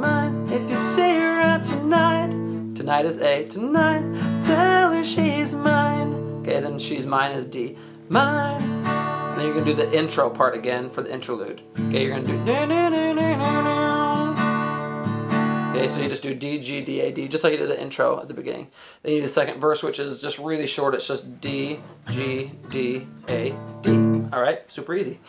mine. If you see her out tonight, tonight is A, tonight, tell her she's mine. Okay, then she's mine is D, mine. And then you're gonna do the intro part again for the interlude. Okay, you're gonna do no no no no no no. Okay, so you just do D, G, D, A, D, just like you did the intro at the beginning. Then you do the second verse, which is just really short. It's just D, G, D, A, D. All right, super easy.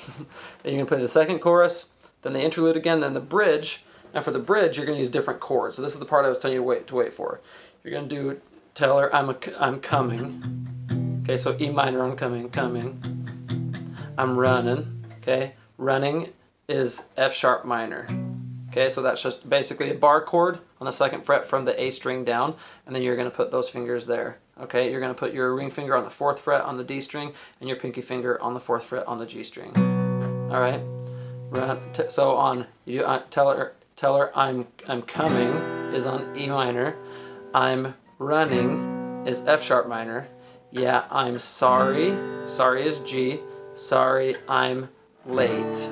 Then you're gonna play the second chorus, then the interlude again, then the bridge. And for the bridge, you're gonna use different chords. So this is the part I was telling you to wait for. You're gonna do tell her I'm coming. Okay, so E minor on coming. I'm running. Okay, running is F sharp minor. Okay, so that's just basically a bar chord on the second fret from the A string down, and then you're going to put those fingers there. Okay, you're going to put your ring finger on the 4th fret on the D string, and your pinky finger on the 4th fret on the G string. All right, so on you tell her I'm coming is on E minor. I'm running is F sharp minor. Yeah, I'm sorry. Sorry is G. Sorry, I'm late.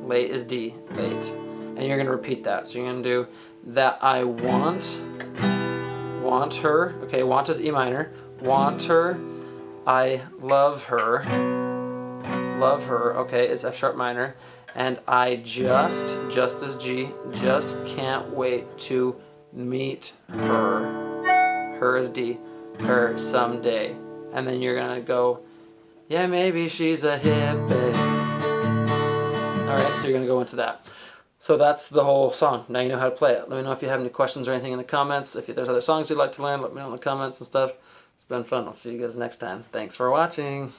Late is D. Late. And you're going to repeat that. So you're going to do that I want her. Okay, want is E minor. Want her. I love her. Love her. Okay, is F sharp minor. And I just is G. Just can't wait to meet her. Her is D. Her someday. And then you're going to go, yeah, maybe she's a hippie. All right, so you're going to go into that. So that's the whole song. Now you know how to play it. Let me know if you have any questions or anything in the comments. If there's other songs you'd like to learn, let me know in the comments and stuff. It's been fun. I'll see you guys next time. Thanks for watching.